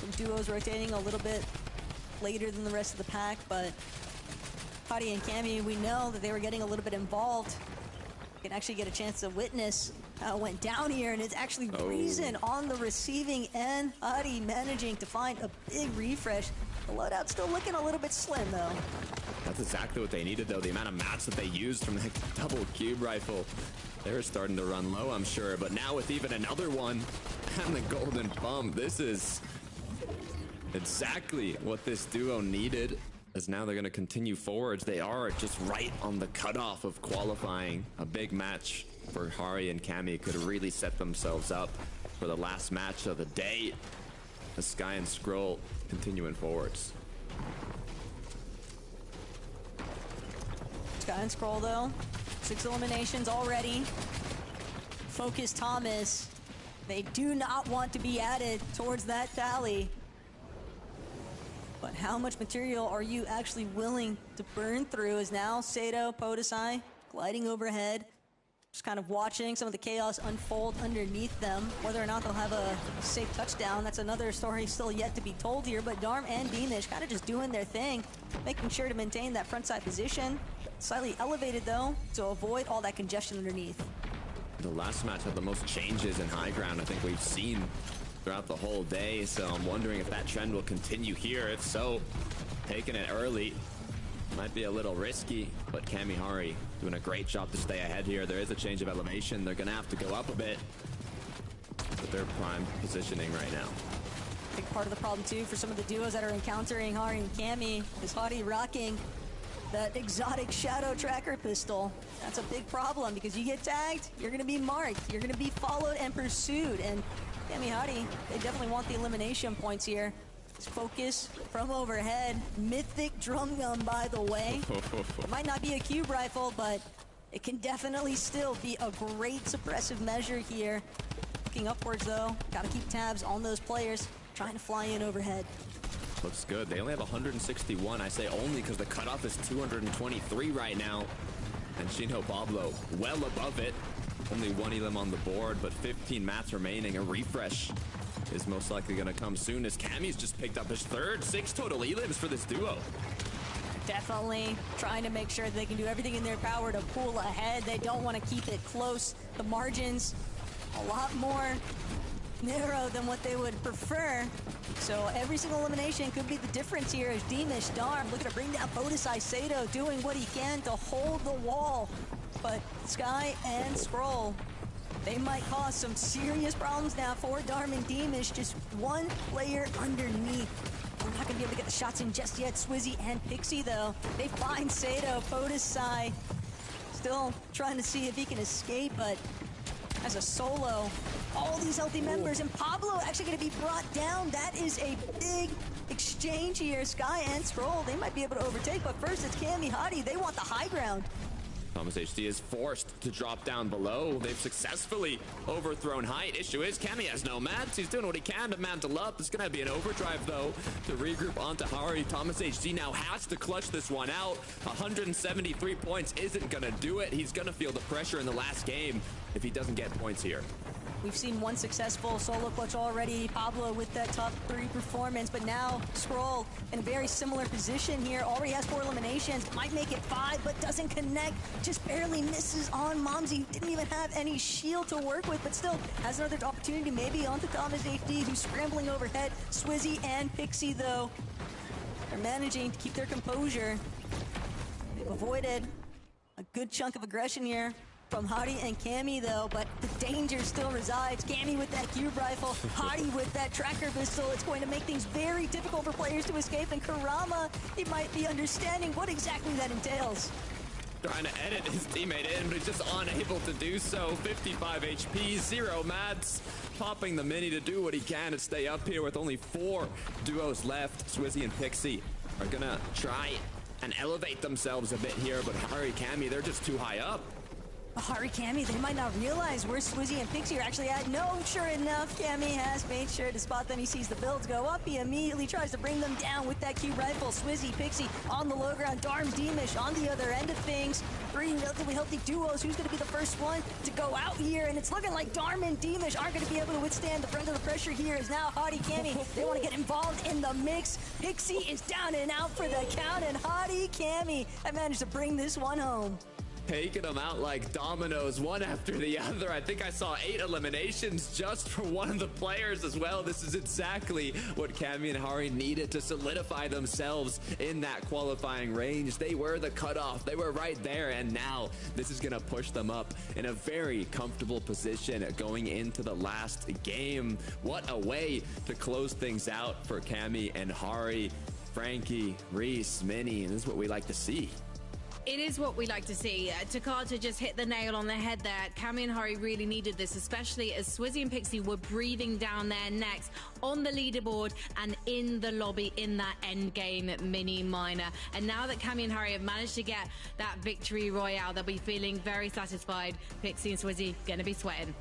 Some duos rotating a little bit later than the rest of the pack, but Hadi and Cammy, we know that they were getting a little bit involved. You can actually get a chance to witness how it went down here, and it's actually Reason on the receiving end. Hadi managing to find a big refresh. The loadout's still looking a little bit slim, though. That's exactly what they needed, though. The amount of mats that they used from the double cube rifle. They were starting to run low, I'm sure. But now with even another one and the golden pump, this is exactly what this duo needed. As now they're going to continue forwards. They are just right on the cutoff of qualifying. A big match for Hari and Cammy could really set themselves up for the last match of the day. The Sky and Scroll continuing forwards. Sky and Scroll, though. 6 eliminations already. Focus Thomas. They do not want to be added towards that tally. But how much material are you actually willing to burn through? Is now Sato, Podesai gliding overhead, just kind of watching some of the chaos unfold underneath them. Whether or not they'll have a safe touchdown, that's another story still yet to be told here. But Darm and Beamish kind of just doing their thing, making sure to maintain that frontside position. Slightly elevated, though, to avoid all that congestion underneath. The last match had the most changes in high ground I think we've seen throughout the whole day, so I'm wondering if that trend will continue here. If so, taking it early might be a little risky, but Cammy Hari doing a great job to stay ahead here. There is a change of elevation. They're gonna have to go up a bit, but they're prime positioning right now. Big part of the problem too for some of the duos that are encountering Hari and Cammy is Hari rocking that exotic shadow tracker pistol. That's a big problem because you get tagged, you're gonna be marked, you're gonna be followed and pursued. And Cammy Hadi, they definitely want the elimination points here. This focus from overhead. Mythic drum gun, by the way. It might not be a cube rifle, but it can definitely still be a great suppressive measure here. Looking upwards, though. Got to keep tabs on those players trying to fly in overhead. Looks good. They only have 161. I say only because the cutoff is 223 right now. And Shinho Pablo well above it. Only one elim on the board, but 15 mats remaining. A refresh is most likely going to come soon as Cammy's just picked up his third. 6 total elims for this duo. Definitely trying to make sure that they can do everything in their power to pull ahead. They don't want to keep it close. The margins a lot more narrow than what they would prefer. So every single elimination could be the difference here as Beamish, Darm looking to bring down Podesai. Sato doing what he can to hold the wall. But Sky and Scroll, they might cause some serious problems now for Darm and Beamish. Just one player underneath. We're not going to be able to get the shots in just yet. Swizzy and Pixie, though. They find Sato. Podesai still trying to see if he can escape, but as a solo, all these healthy members, and Pablo actually going to be brought down. That is a big exchange here. Sky and Scroll, they might be able to overtake, but first it's Cammy Hadi. They want the high ground. Thomas HD is forced to drop down below. They've successfully overthrown height. Issue is Cammy has no mats. He's doing what he can to mantle up. There's going to be an overdrive, though, to regroup onto Hari. Thomas HD now has to clutch this one out. 173 points isn't going to do it. He's going to feel the pressure in the last game if he doesn't get points here. We've seen one successful solo clutch already, Pablo with that top 3 performance, but now Scroll in a very similar position here. Already has 4 eliminations, might make it 5, but doesn't connect. Just barely misses on Momsy. Didn't even have any shield to work with, but still has another opportunity maybe onto Thomas HD, who's scrambling overhead. Swizzy and Pixie, though, are managing to keep their composure. They've avoided a good chunk of aggression here from Hadi and Cammy, though, but the danger still resides. Cammy with that cube rifle, Hadi with that tracker pistol. It's going to make things very difficult for players to escape, and Karama, he might be understanding what exactly that entails. Trying to edit his teammate in, but he's just unable to do so. 55 HP, 0 mats. Popping the mini to do what he can to stay up here with only 4 duos left. Swizzy and Pixie are gonna try and elevate themselves a bit here, but Hari, Cammy, they're just too high up. Hari, Cammy, they might not realize where Swizzy and Pixie are actually at. No, sure enough, Cammy has made sure to spot them. He sees the builds go up. He immediately tries to bring them down with that cube rifle. Swizzy, Pixie on the low ground. Darm, Demish on the other end of things. Three relatively healthy duos. Who's going to be the first one to go out here? And it's looking like Darm and Demish aren't going to be able to withstand the brunt of the pressure here. Is now Hadi, Cammy. They want to get involved in the mix. Pixie is down and out for the count. And Hadi, Cammy have managed to bring this one home. Taking them out like dominoes, one after the other. I think I saw 8 eliminations just for one of the players as well. This is exactly what Cammy and Hari needed to solidify themselves in that qualifying range. They were the cutoff. They were right there, and now this is going to push them up in a very comfortable position going into the last game. What a way to close things out for Cammy and Hari. Frankie, Reese, Minnie, and this is what we like to see. It is what we like to see. Takata just hit the nail on the head there. Cammy and Hari really needed this, especially as Swizzy and Pixie were breathing down their necks on the leaderboard and in the lobby in that end game mini minor. And now that Cammy and Hari have managed to get that victory royale, they'll be feeling very satisfied. Pixie and Swizzy gonna be sweating.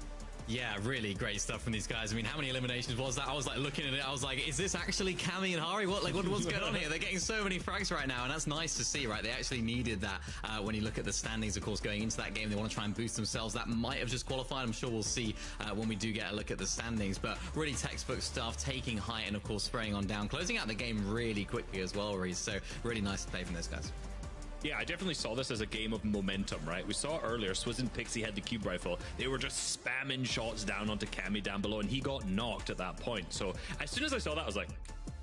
Yeah, really great stuff from these guys. I mean, how many eliminations was that? I was like looking at it, I was like, is this actually Cammy and Hari? What's going on here? They're getting so many frags right now, and that's nice to see, right? They actually needed that when you look at the standings, of course, going into that game. They want to try and boost themselves. That might have just qualified. I'm sure we'll see when we do get a look at the standings, but really textbook stuff, taking height and, of course, spraying on down, closing out the game really quickly as well, Reese. So really nice to play from those guys. Yeah, I definitely saw this as a game of momentum, right? We saw earlier, Swizz and Pixie had the cube rifle. They were just spamming shots down onto Cammy down below, and he got knocked at that point. So as soon as I saw that, I was like,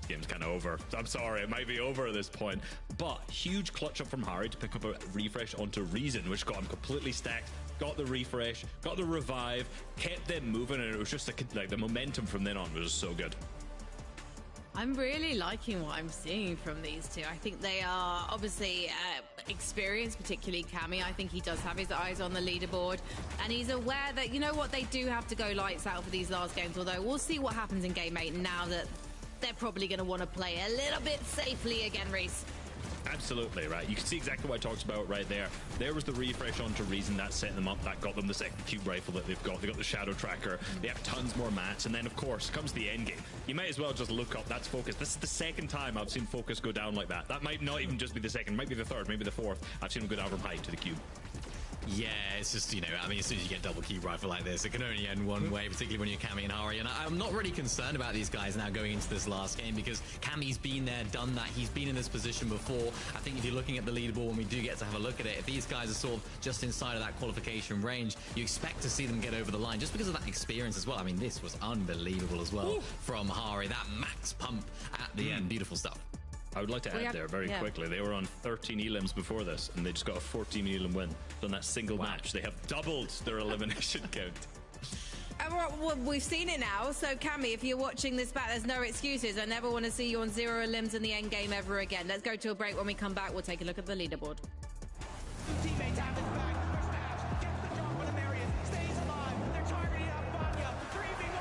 game's kind of over. I'm sorry, it might be over at this point. But huge clutch up from Hari to pick up a refresh onto Reason, which got him completely stacked. Got the refresh, got the revive, kept them moving, and it was just like the momentum from then on was so good. I'm really liking what I'm seeing from these two. I think they are obviously experienced, particularly Cammy. I think he does have his eyes on the leaderboard, and he's aware that, you know what, they do have to go lights out for these last games, although we'll see what happens in Game 8 now that they're probably going to want to play a little bit safely again, Reese. Absolutely, right. You can see exactly what I talked about right there. There was the refresh onto Reason. That set them up. That got them the second cube rifle that they've got. They got the shadow tracker. They have tons more mats. And then, of course, comes the end game. You might as well just look up. That's Focus. This is the second time I've seen Focus go down like that. That might not even just be the second. Might be the third. Maybe the fourth. I've seen him go down from height to the cube. Yeah, it's just, you know, I mean, as soon as you get double cube rifle like this, it can only end one way, particularly when you're Cammy and Hari. And I'm not really concerned about these guys now going into this last game because Cammy's been there, done that. He's been in this position before. I think if you're looking at the leaderboard when we do get to have a look at it, if these guys are sort of just inside of that qualification range, you expect to see them get over the line just because of that experience as well. I mean, this was unbelievable as well from Hari. That max pump at the end. Beautiful stuff. I would like to add there very quickly, they were on 13 elims before this, and they just got a 14 elim win. So in that single match, they have doubled their elimination count. Well, we've seen it now, so Cammy, if you're watching this back, there's no excuses. I never want to see you on 0 elims in the end game ever again. Let's go to a break. When we come back, we'll take a look at the leaderboard. Teammates have his back. Smash gets the jump on Marion, stays alive. They're targeting out Vanya. 3v1.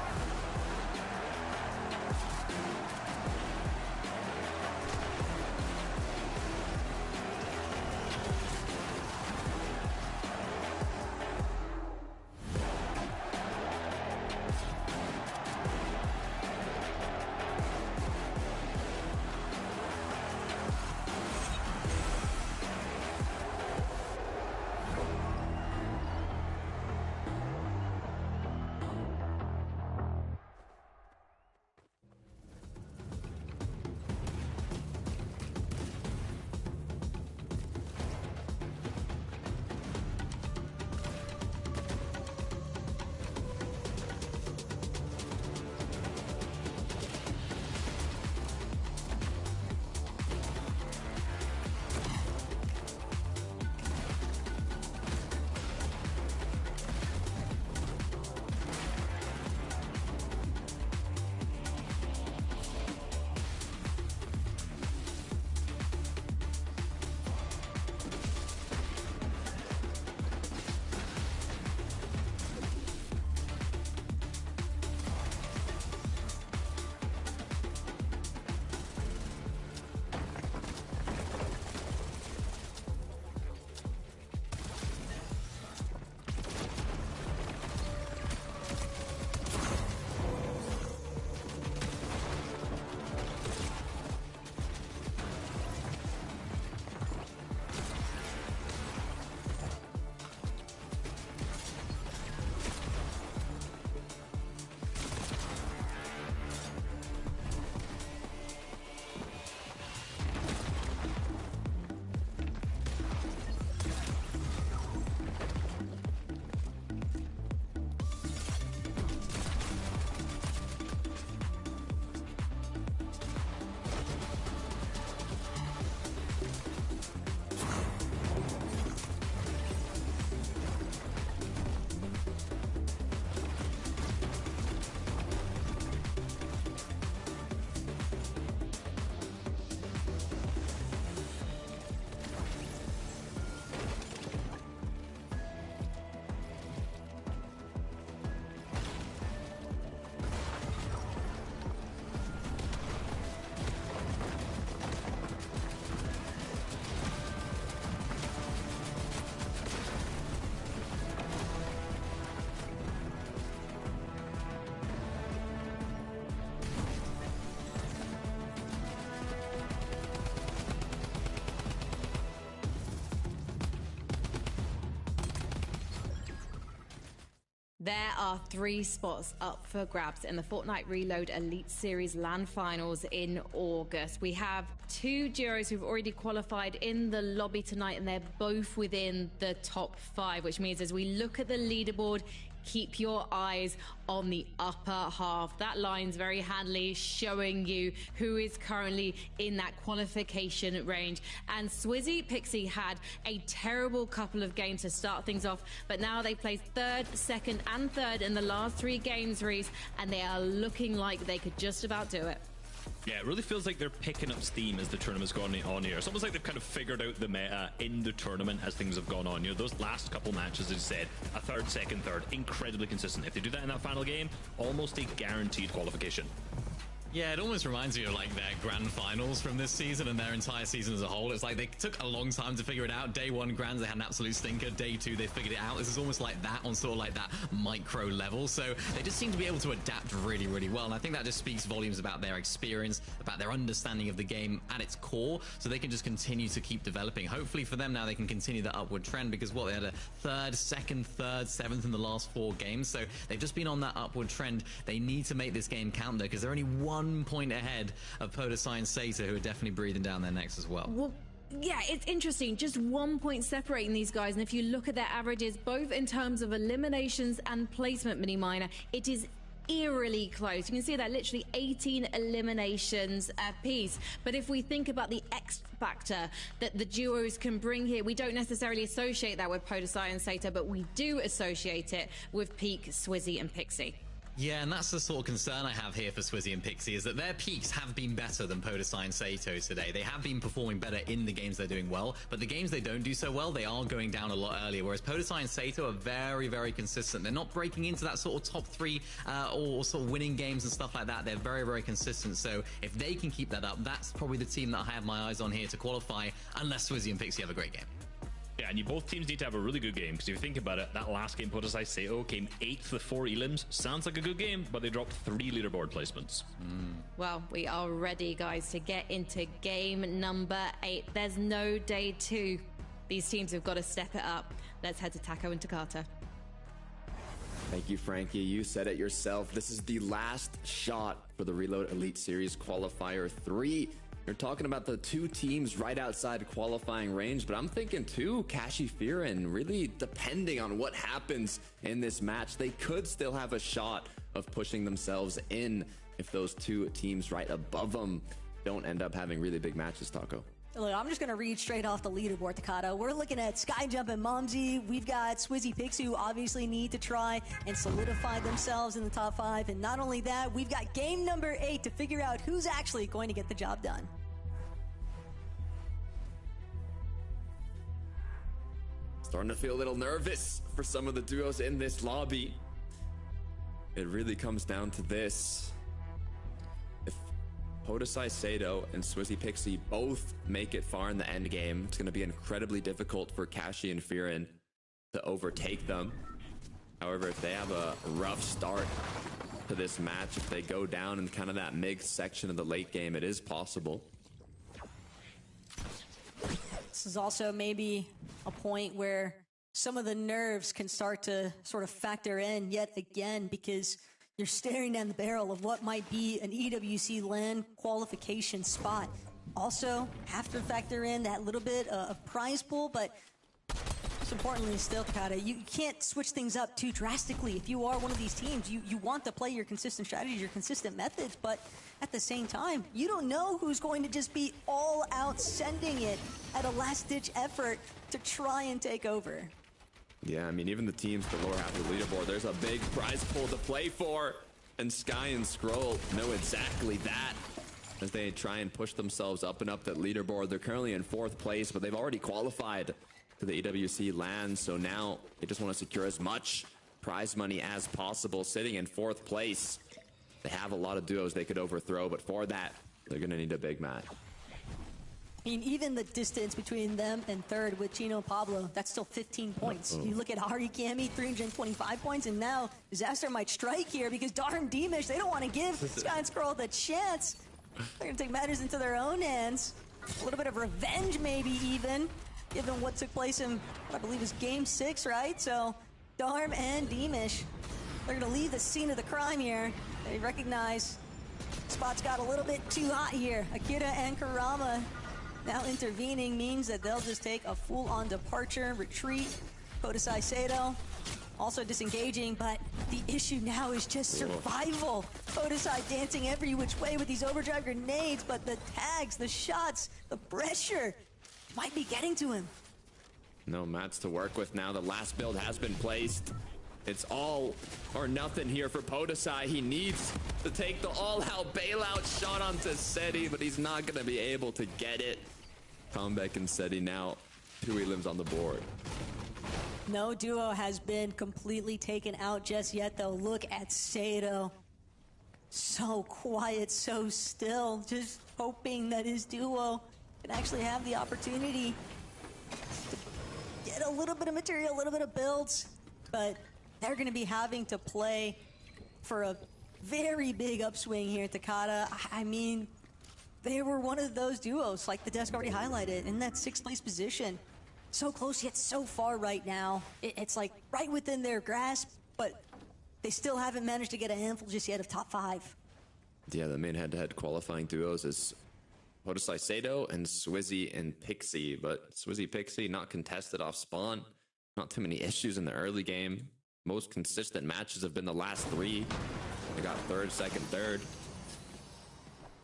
There are 3 spots up for grabs in the Fortnite Reload Elite Series LAN Finals in August. We have 2 duos who've already qualified in the lobby tonight, and they're both within the top 5, which means as we look at the leaderboard, keep your eyes on the upper half. That line's very handily showing you who is currently in that qualification range. And Swizzy Pixie had a terrible couple of games to start things off, but now they placed 3rd, 2nd, and 3rd in the last 3 games, Reese, and they are looking like they could just about do it. Yeah, it really feels like they're picking up steam as the tournament's gone on here. It's almost like they've kind of figured out the meta in the tournament as things have gone on. You know, those last couple matches, as you said, a 3rd, 2nd, 3rd, incredibly consistent. If they do that in that final game, almost a guaranteed qualification. Yeah, it almost reminds me of like their grand finals from this season and their entire season as a whole. It's like they took a long time to figure it out. Day 1 grands, they had an absolute stinker. Day 2, they figured it out. This is almost like that on sort of like that micro level. So they just seem to be able to adapt really, really well. And I think that just speaks volumes about their experience, about their understanding of the game at its core. So they can just continue to keep developing. Hopefully for them now, they can continue the upward trend, because they had a 3rd, 2nd, 3rd, 7th in the last 4 games. So they've just been on that upward trend. They need to make this game count though, because they're only 1 point ahead of Podosai and Sata, who are definitely breathing down their necks as well. Well, yeah, it's interesting. Just 1 point separating these guys. And if you look at their averages, both in terms of eliminations and placement, Mini Miner, it is eerily close. You can see that literally 18 eliminations apiece. But if we think about the X factor that the duos can bring here, we don't necessarily associate that with Podosai and Sata, but we do associate it with Peak, Swizzy, and Pixie. Yeah, and that's the sort of concern I have here for Swizzy and Pixie, is that their peaks have been better than Podosai and Sato today. They have been performing better in the games they're doing well, but the games they don't do so well, they are going down a lot earlier, whereas Podosai and Sato are very, very consistent. They're not breaking into that sort of top 3 or sort of winning games and stuff like that. They're very, very consistent, so if they can keep that up, that's probably the team that I have my eyes on here to qualify, unless Swizzy and Pixie have a great game. Yeah, and both teams need to have a really good game, because if you think about it, that last game, Podosai Sato came 8th with 4 elims. Sounds like a good game, but they dropped 3 leaderboard placements. Well, we are ready, guys, to get into game number 8. There's no day 2. These teams have got to step it up. Let's head to Taco and Takata. Thank you, Frankie. You said it yourself. This is the last shot for the Reload Elite Series Qualifier 3. You're talking about the 2 teams right outside qualifying range, but I'm thinking too, Kashi Firin, really depending on what happens in this match, they could still have a shot of pushing themselves in if those 2 teams right above them don't end up having really big matches, Taco. Look, I'm just going to read straight off the leaderboard, Takata. We're looking at Skyjump and Momsy. We've got Swizzy Pixie, who obviously need to try and solidify themselves in the top 5. And not only that, we've got game number 8 to figure out who's actually going to get the job done. Starting to feel a little nervous for some of the duos in this lobby. It really comes down to this. If Podosai Sato and Swizzy Pixie both make it far in the end game, it's going to be incredibly difficult for Kashi and Firin to overtake them. However, if they have a rough start to this match, if they go down in kind of that mid section of the late game, it is possible. This is also maybe a point where some of the nerves can start to sort of factor in yet again, because you're staring down the barrel of what might be an EWC LAN qualification spot. Also, have to factor in that little bit of prize pool, but most importantly still, Takata, you can't switch things up too drastically. If you are one of these teams, you want to play your consistent strategies, your consistent methods, but at the same time, you don't know who's going to just be all out sending it at a last-ditch effort to try and take over. Yeah, I mean, even the teams the lower half of the leaderboard, there's a big prize pool to play for, and Sky and Scroll know exactly that as they try and push themselves up and up that leaderboard. They're currently in 4th place, but they've already qualified to the EWC LAN, so now they just want to secure as much prize money as possible, sitting in 4th place. They have a lot of duos they could overthrow, but for that, they're going to need a big match. I mean, even the distance between them and 3rd with Chino and Pablo, that's still 15 points. You look at Hari Kami, 325 points, and now disaster might strike here because darn Demish, they don't want to give Sky and Scroll the chance. They're going to take matters into their own hands. A little bit of revenge, maybe even, given what took place in what I believe is game 6, right? So, Darm and Demish They're going to leave the scene of the crime here. They recognize spots got a little bit too hot here. Akira and Kurama now intervening means that they'll just take a full-on departure, retreat. Kodasai Sato also disengaging, but the issue now is just survival. Kodasai dancing every which way with these overdrive grenades, but the tags, the shots, the pressure might be getting to him. No mats to work with now. The last build has been placed. It's all or nothing here for Podesai. He needs to take the all-out bailout shot onto Seti, but he's not going to be able to get it. Comeback and Seti now 2 elims on the board. No duo has been completely taken out just yet, though. Look at Sato. So quiet, so still, just hoping that his duo can actually have the opportunity to get a little bit of material, a little bit of builds, but they're going to be having to play for a very big upswing here at Takata. I mean, they were one of those duos, like the desk already highlighted, in that 6th place position. So close yet so far right now. It's like right within their grasp, but they still haven't managed to get a handful just yet of top 5. Yeah, the main head-to-head qualifying duos is Podesai Sato and Swizzy and Pixie, but Swizzy Pixie not contested off spawn. Not too many issues in the early game. Most consistent matches have been the last 3. They got 3rd, 2nd, 3rd.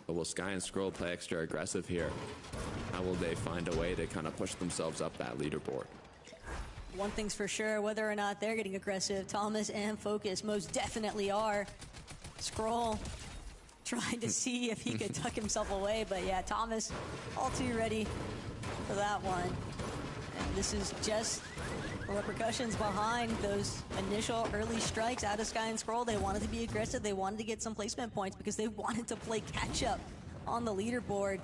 But will Sky and Scroll play extra aggressive here? How will they find a way to kind of push themselves up that leaderboard? One thing's for sure, whether or not they're getting aggressive, Thomas and Focus most definitely are. Scroll trying to see if he could tuck himself away, but yeah, Thomas all too ready for that one. And this is just the repercussions behind those initial early strikes out of Sky and Scroll. They wanted to be aggressive. They wanted to get some placement points because they wanted to play catch up on the leaderboard.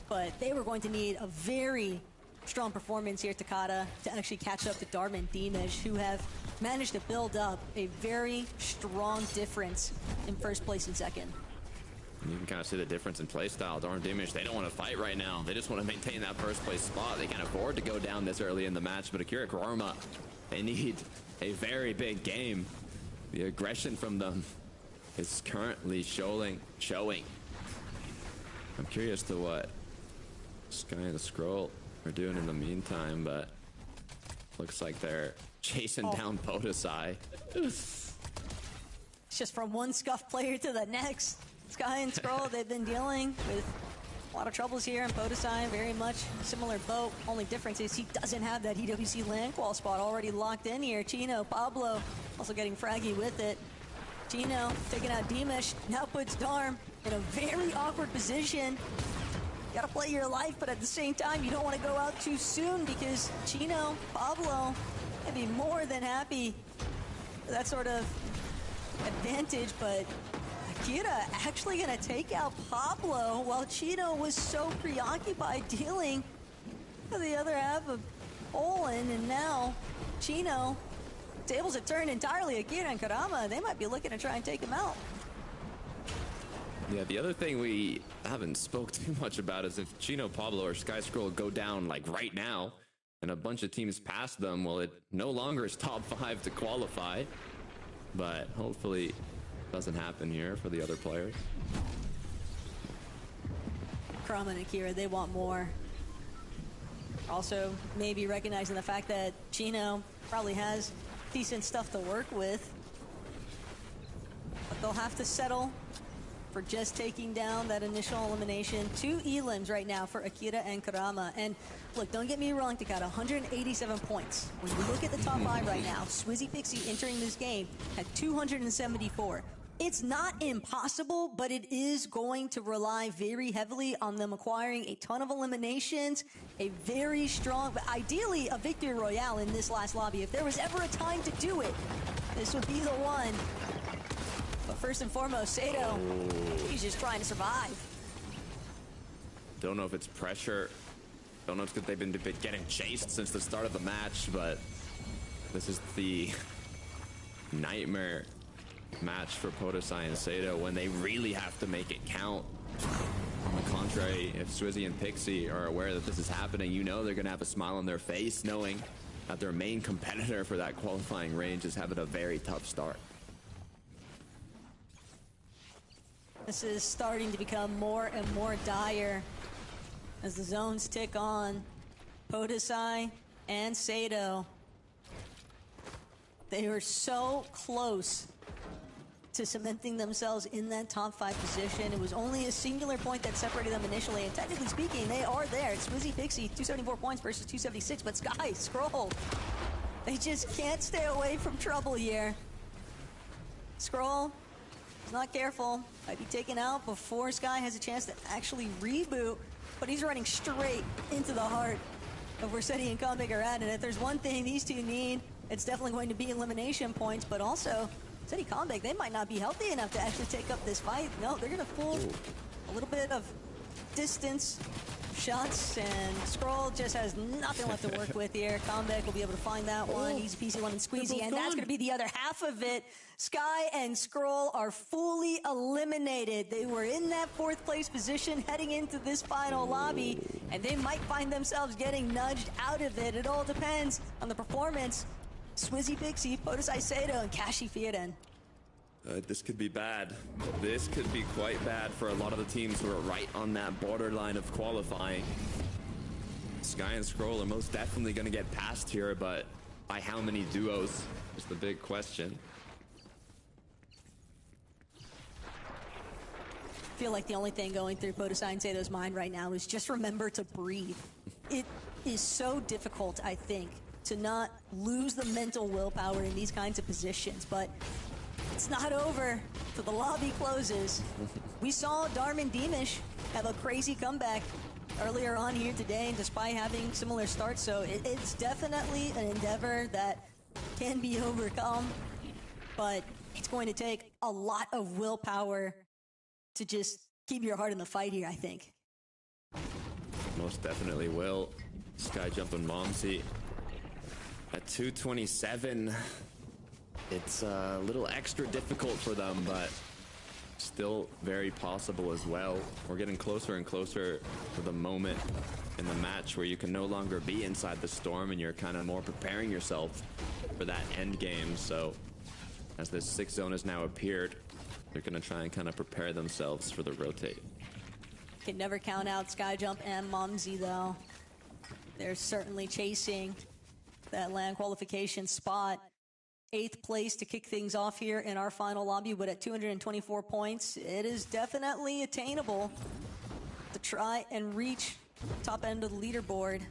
But they were going to need a very strong performance here at Takata to actually catch up to Dharma and Dimesh, who have managed to build up a very strong difference in 1st place and 2nd. You can kind of see the difference in playstyle. Dharma and Dimesh, they don't want to fight right now. They just want to maintain that 1st place spot. They can't afford to go down this early in the match, but Akira Kurama, they need a very big game. The aggression from them is currently showing. I'm curious to what Sky and Scroll are doing in the meantime, but looks like they're chasing down Podesai. It's just from one scuff player to the next. Sky and Scroll, they've been dealing with a lot of troubles here, and Podesai very much similar boat. Only difference is he doesn't have that EWC land qual spot already locked in here. Chino, Pablo also getting fraggy with it. Chino taking out Dimesh, now puts Darm in a very awkward position. You gotta play your life, but at the same time, you don't want to go out too soon because Chino, Pablo, would be more than happy for that sort of advantage, but Akira actually gonna take out Pablo while Chino was so preoccupied dealing with the other half of Olin, and now Chino, tables have turned entirely. Akira and Kurama, they might be looking to try and take him out. Yeah, the other thing we haven't spoke too much about is if Chino, Pablo, or Sky Scroll go down like right now, and a bunch of teams pass them, well, it no longer is top 5 to qualify, but hopefully doesn't happen here for the other players. Kurama and Akira, they want more. Also, maybe recognizing the fact that Chino probably has decent stuff to work with, but they'll have to settle for just taking down that initial elimination. 2 elims right now for Akira and Kurama. And look, don't get me wrong, Takata, 187 points. When you look at the top 5 right now, Swizzy Pixie entering this game at 274. It's not impossible, but it is going to rely very heavily on them acquiring a ton of eliminations, a very strong, but ideally a victory royale in this last lobby. If there was ever a time to do it, this would be the one. But first and foremost, Sato, he's just trying to survive. Don't know if it's pressure. Don't know if they've been getting chased since the start of the match, but this is the nightmare match for Podesai and Sato when they really have to make it count. On the contrary, if Swizzy and Pixie are aware that this is happening, you know they're going to have a smile on their face knowing that their main competitor for that qualifying range is having a very tough start. This is starting to become more and more dire as the zones tick on. Podesai and Sato. They were so close to cementing themselves in that top 5 position. It was only a singular point that separated them initially, and technically speaking, they are there. It's Swizzy Pixie, 274 points versus 276, but Sky, Scroll, they just can't stay away from trouble here. Scroll is not careful, might be taken out before Sky has a chance to actually reboot, but he's running straight into the heart of where Seti and Comic are at, and if there's one thing these two need, it's definitely going to be elimination points, but also Seti Comic, they might not be healthy enough to actually take up this fight. No, they're going to pull a little bit of distance shots, and Scroll just has nothing left to work with here. Comic will be able to find that one. Easy peasy, lemon squeezy, and that's going to be the other half of it. Sky and Scroll are fully eliminated. They were in that 4th place position heading into this final lobby, and they might find themselves getting nudged out of it. It all depends on the performance. Swizzy Pixie, Podesai Sato, and Kashi Fieren. This could be bad. This could be quite bad for a lot of the teams who are right on that borderline of qualifying. Sky and Scroll are most definitely going to get past here, but by how many duos is the big question. I feel like the only thing going through Podesai and Sato's mind right now is just remember to breathe. It is so difficult, I think, to not lose the mental willpower in these kinds of positions, but it's not over till the lobby closes. We saw Darman Demish have a crazy comeback earlier on here today, despite having similar starts, so it's definitely an endeavor that can be overcome, but it's going to take a lot of willpower to just keep your heart in the fight here, I think. Most definitely will. Sky jumping Momsy at 227. It's a little extra difficult for them, but still very possible as well. We're getting closer and closer to the moment in the match where you can no longer be inside the storm and you're kind of more preparing yourself for that end game. So as this 6th zone has now appeared, they're going to try and kind of prepare themselves for the rotate. Can never count out Skyjump and Momsy, though. They're certainly chasing that land qualification spot. 8th place to kick things off here in our final lobby, but at 224 points, it is definitely attainable to try and reach top end of the leaderboard.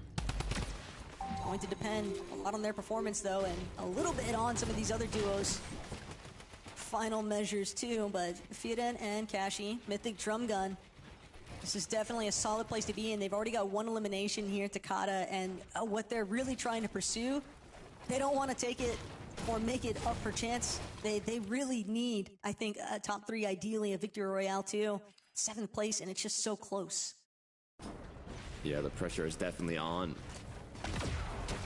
Going to depend a lot on their performance, though, and a little bit on some of these other duos' final measures, too. But Fieren and Kashi, Mythic Drum Gun, this is definitely a solid place to be in. They've already got 1 elimination here at Takata, and what they're really trying to pursue, they don't want to take it or make it up for chance. They really need, I think, a top 3, ideally a victory royale too. 7th place, and it's just so close. Yeah, the pressure is definitely on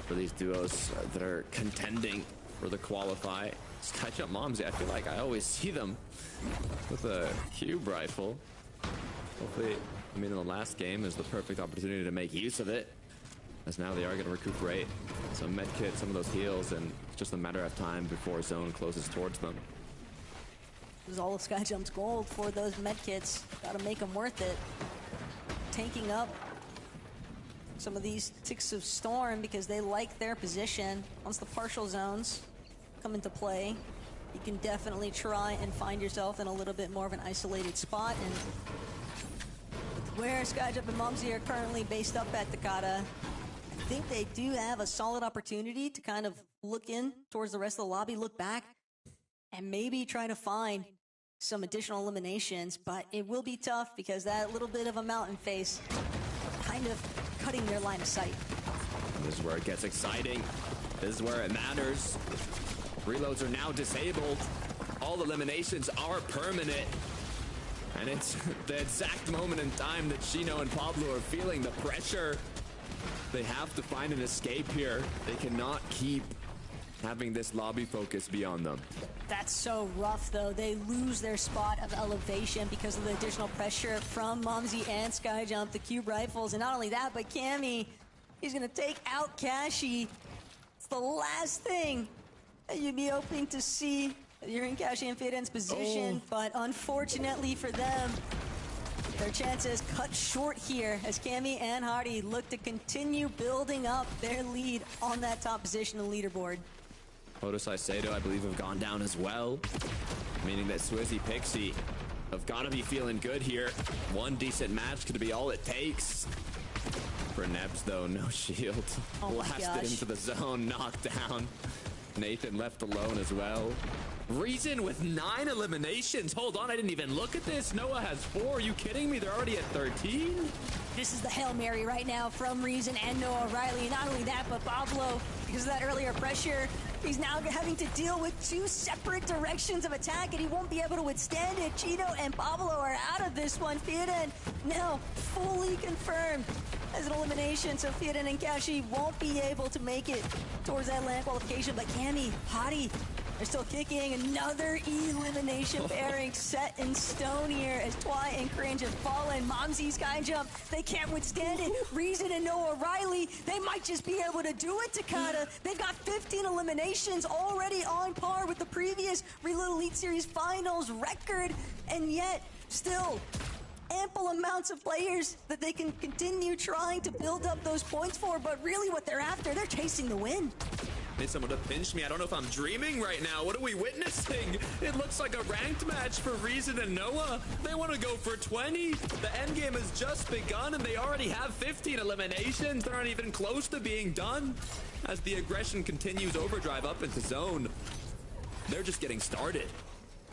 for these duos that are contending for the qualify. Skyjump Momsy, I feel like I always see them with a cube rifle. Hopefully, I mean, in the last game is the perfect opportunity to make use of it, as now they are going to recuperate some med kit, some of those heals, and it's just a matter of time before zone closes towards them. This is all of Skyjump's gold for those med kits. Got to make them worth it. Tanking up some of these ticks of storm because they like their position. Once the partial zones come into play, you can definitely try and find yourself in a little bit more of an isolated spot. And where Skyjump and Momsy are currently based up at Takata, I think they do have a solid opportunity to kind of look in towards the rest of the lobby, look back, and maybe try to find some additional eliminations. But it will be tough because that little bit of a mountain face kind of cutting their line of sight. And this is where it gets exciting. This is where it matters. Reloads are now disabled. All eliminations are permanent. And it's the exact moment in time that Shino and Pablo are feeling the pressure. They have to find an escape here. They cannot keep having this lobby focus be on them. That's so rough, though. They lose their spot of elevation because of the additional pressure from Momsy and Skyjump, the cube rifles. And not only that, but Cammy, he's going to take out Kashi. the last thing that you'd be hoping to see. You're in Kashi and Fiden's position, but unfortunately for them, their chances cut short here as Cammy and Hardy look to continue building up their lead on that top position in the leaderboard. Otis Icedo, I believe, have gone down as well, meaning that Swizzy Pixie have got to be feeling good here. One decent match could be all it takes. For Nebs, though, no shield. Oh my Blasted gosh. into the zone, knocked down. Nathan left alone as well. Reason with 9 eliminations. Hold on, I didn't even look at this. Noah has 4. Are you kidding me? They're already at 13? This is the Hail Mary right now from Reason and Noah Riley. Not only that, but Pablo, because of that earlier pressure, he's now having to deal with 2 separate directions of attack, and he won't be able to withstand it. Chino and Pablo are out of this one. Fieden now fully confirmed as an elimination, so Fieden and Kashi won't be able to make it towards that land qualification, but Cammy, Hottie, they're still kicking. Another elimination pairing set in stone here as Twy and Cringe have fallen. Momsy Sky Jump, they can't withstand it. Reason and Noah Riley, they might just be able to do it, Takata. They've got 15 eliminations already on par with the previous Reload Elite Series Finals record, and yet still ample amounts of players that they can continue trying to build up those points for, but really what they're after, they're chasing the win. Need someone to pinch me. I don't know if I'm dreaming right now. What are we witnessing? It looks like a ranked match for Reason and Noah. They want to go for 20. The end game has just begun, and they already have 15 eliminations. They're not even close to being done. As the aggression continues, Overdrive up into zone. They're just getting started.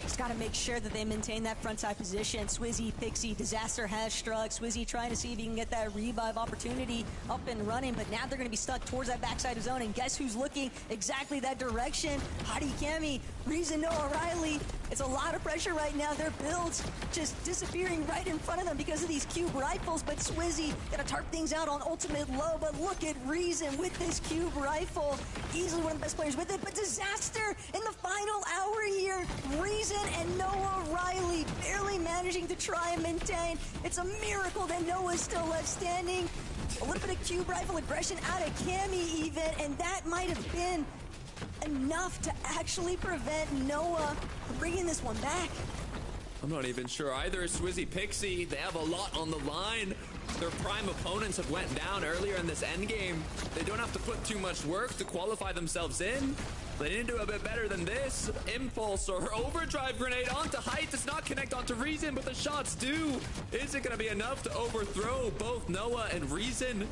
Just got to make sure that they maintain that frontside position. Swizzy, Pixie, Disaster has struck. Swizzy trying to see if he can get that revive opportunity up and running, but now they're going to be stuck towards that backside of zone, and guess who's looking exactly that direction? Hottie Cammy, Reason, Noah Riley. It's a lot of pressure right now. Their builds just disappearing right in front of them because of these cube rifles, but Swizzy gonna tarp things out on ultimate low, but look at Reason with this cube rifle. Easily one of the best players with it, but Disaster in the final hour here. Reason and Noah Riley barely managing to try and maintain. It's a miracle that Noah's still left standing. A little bit of cube rifle aggression out of Cammy even, and that might have been enough to actually prevent Noah from bringing this one back. I'm not even sure either. Swizzy Pixie, they have a lot on the line. Their prime opponents have went down earlier in this endgame. They don't have to put too much work to qualify themselves in. They need to do a bit better than this. Impulse or Overdrive grenade onto Height does not connect onto Reason, but the shots do. Is it going to be enough to overthrow both Noah and Reason?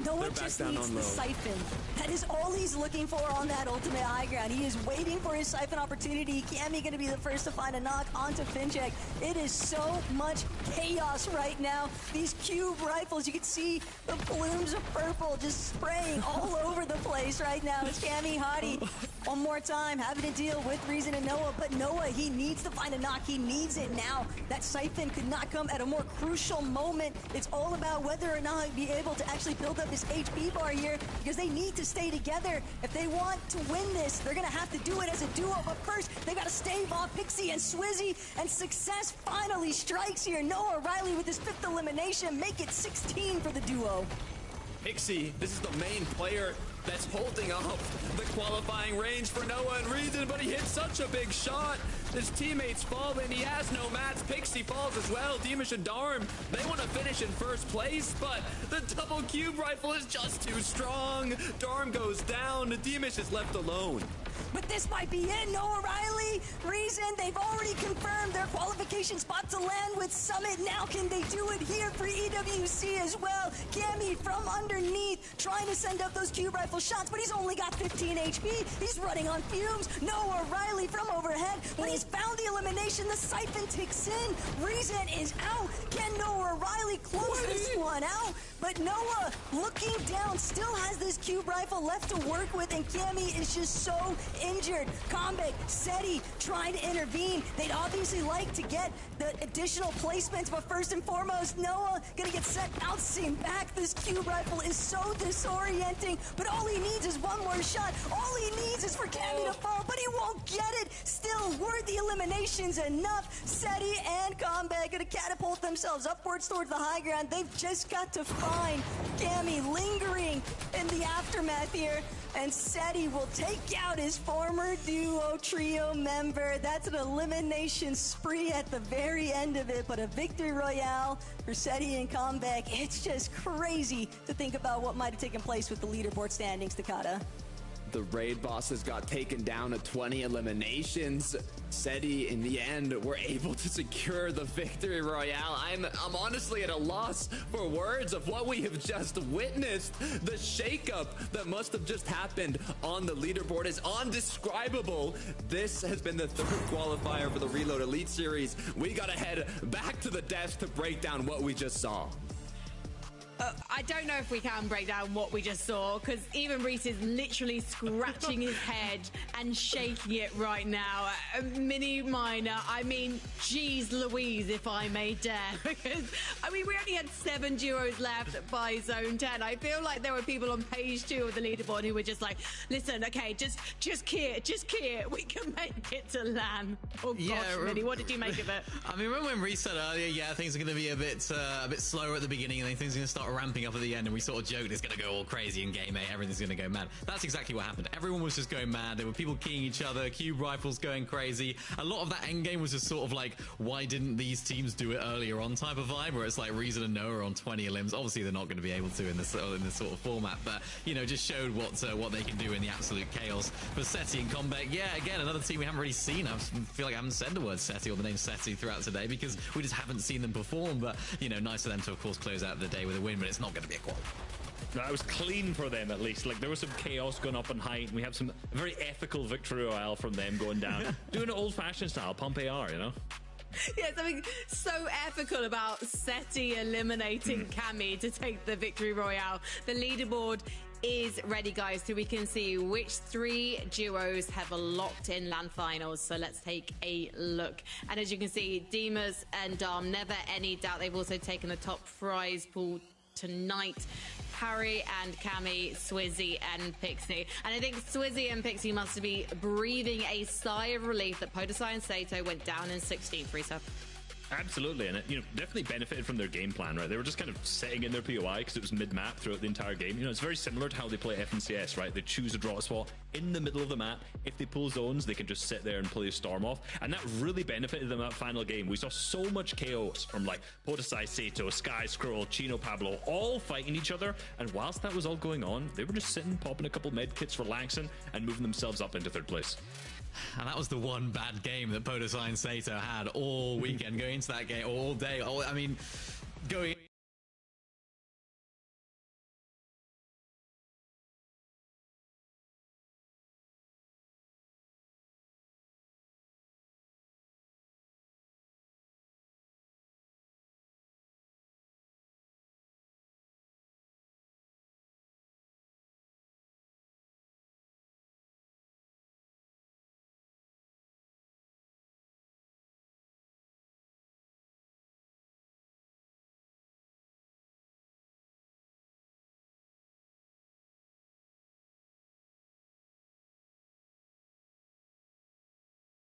Noah just needs the siphon. That is all he's looking for on that ultimate high ground. He is waiting for his siphon opportunity. Cammy going to be the first to find a knock onto Fincheck. It is so much chaos right now. These cube rifles, you can see the plumes of purple just spraying all over the place right now. It's Cammy Hottie one more time having to deal with Reason and Noah, but Noah, he needs to find a knock. He needs it now. That siphon could not come at a more crucial moment. It's all about whether or not he'd be able to actually build up this HP bar here, because they need to stay together. If they want to win this, they're gonna have to do it as a duo, but first they gotta stave off Pixie and Swizzy, and success finally strikes here. Noah Riley with his 5th elimination, make it 16 for the duo. Pixie, this is the main player that's holding up the qualifying range for Noah and Reason, but he hit such a big shot. His teammates fall in. He has no mats. Pixie falls as well. Demish and Darm, they want to finish in first place, but the double cube rifle is just too strong. Darm goes down. Demish is left alone. But this might be it. Noah Riley, Reason, they've already confirmed their qualification spot to land with Summit. Now can they do it here for EWC as well? Cammy from underneath trying to send up those cube rifle shots, but he's only got 15 HP. He's running on fumes. Noah Riley from overhead, but he's found the elimination. The siphon ticks in. Reason is out. Can Noah Riley close this one out? But Noah, looking down, still has this cube rifle left to work with, and Cammy is just so injured. Combek, Seti trying to intervene. They'd obviously like to get the additional placements, but first and foremost, Noah gonna get sent out, seam back. This cube rifle is so disorienting, but all he needs is one more shot. All he needs is for Cammy to fall, but he won't get it. Still, were the eliminations enough? Seti and Combek gonna catapult themselves upwards march towards the high ground. They've just got to find Cammy lingering in the aftermath here. And Seti will take out his former duo trio member. That's an elimination spree at the very end of it, but a victory royale for Seti and Comeback. It's just crazy to think about what might have taken place with the leaderboard standings, Takata. The raid bosses got taken down at 20 eliminations. Seti, in the end, were able to secure the victory royale. I'm honestly at a loss for words of what we have just witnessed. The shakeup that must have just happened on the leaderboard is undescribable. This has been the third qualifier for the Reload Elite Series. We gotta head back to the desk to break down what we just saw. I don't know if we can break down what we just saw, because even Reese is literally scratching his head and shaking it right now. Mini Minor, I mean, geez Louise, if I may dare, because, I mean, we only had 7 duos left by Zone 10. I feel like there were people on page 2 of the leaderboard who were just like, listen, okay, just key it, we can make it to LAN. Oh gosh, Mini, what did you make of it? I mean, remember when Reese said earlier, yeah, things are going to be a bit slower at the beginning, and then things are going to start ramping up at the end, and we sort of joked it's going to go all crazy in game 8, everything's going to go mad. That's exactly what happened. Everyone was just going mad. There were people keying each other, cube rifles going crazy. A lot of that end game was just sort of like, why didn't these teams do it earlier on type of vibe, where it's like Reason and Noah on 20 limbs. Obviously they're not going to be able to in this sort of format, but you know, just showed what they can do in the absolute chaos. For Seti and Comeback, yeah, again, another team we haven't really seen. I feel like I haven't said the word Seti or the name Seti throughout today because we just haven't seen them perform, but you know, nice for them to of course close out the day with a win, but it's not going to be a qual. That was clean for them, at least. Like, there was some chaos going up in height, and we have some very ethical victory royale from them going down. Doing it old-fashioned style, pump AR, you know? Yeah, something so ethical about Seti eliminating Cammy to take the victory royale. The leaderboard is ready, guys, so we can see which 3 duos have locked in LAN finals. So let's take a look. And as you can see, Demas and Dom, never any doubt, they've also taken the top prize pool tonight. Harry and Cammy, Swizzy and Pixie. And I think Swizzy and Pixie must be breathing a sigh of relief that Podesai and Sato went down in 16th, Risa. Absolutely, and it, you know, definitely benefited from their game plan, right? They were just kind of sitting in their POI because it was mid-map throughout the entire game. You know, it's very similar to how they play FNCS, right? They choose a draw spot in the middle of the map. If they pull zones, they can just sit there and play a storm off, and that really benefited them that final game. We saw so much chaos from like Podesai, Sato, Sky Scroll, Chino, Pablo, all fighting each other, and whilst that was all going on, they were just sitting, popping a couple med kits, relaxing, and moving themselves up into 3rd place. And that was the one bad game that Podesai and Sato had all weekend, going into that game all day. I mean, going